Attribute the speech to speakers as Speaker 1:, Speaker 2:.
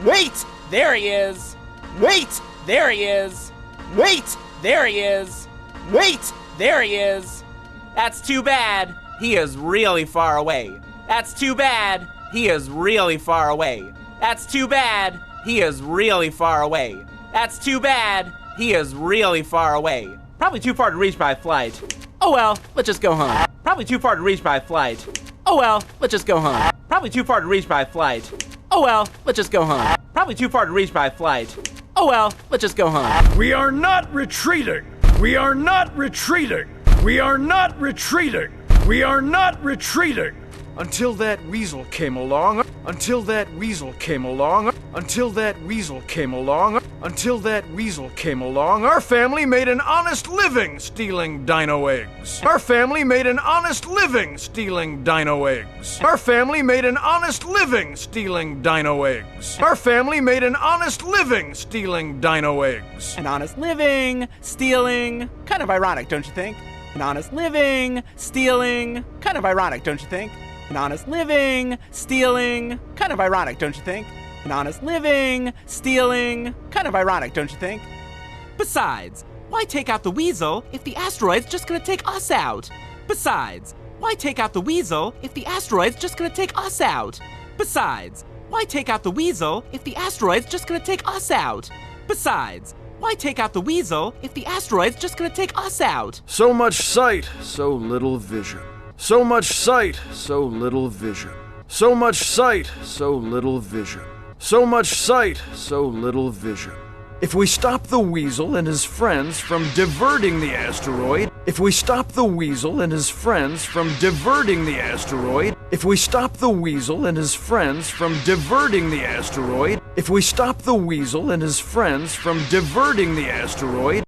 Speaker 1: Wait! There he is! Wait! There he is! Wait! There he is! Wait! There he is! That's too bad. He is really far away. That's too bad. He is really far away. That's too bad. He is really far away. That's too bad. He is really far away. Probably too far to reach by flight. Oh well, let's just go home. Probably too far to reach by flight. Oh well, let's just go home. Probably too far to reach by flight. Oh well, let's just go home. Probably too far to reach by flight. Oh well, let's just go home.
Speaker 2: We are not retreating. We are not retreating. We are not retreating. We are not retreating. Until that weasel came along. Until that weasel came along. Until that weasel came along. Until that weasel came along. Our family made an honest living stealing dino eggs. Our family made an honest living stealing dino eggs. Our family made an honest living stealing dino eggs. Our family made an honest living stealing dino eggs.
Speaker 1: An honest living, stealing. Kind of ironic, don't you think? An honest living, stealing. Kind of ironic, don't you think? An honest living, stealing. Kind of ironic, don't you think? An honest living, stealing. Kind of ironic, don't you think? Besides, why take out the weasel if the asteroid's just gonna take us out? Besides, why take out the weasel if the asteroid's just gonna take us out? Besides, why take out the weasel if the asteroid's just gonna take us out? Besides, why take out the weasel if the asteroid's just gonna take us out?
Speaker 2: So much sight, so little vision. So much sight, so little vision. So much sight, so little vision. So much sight, so little vision. If we stop the weasel and his friends from diverting the asteroid, if we stop the weasel and his friends from diverting the asteroid, if we stop the weasel and his friends from diverting the asteroid, if we stop the weasel and his friends from diverting the asteroid,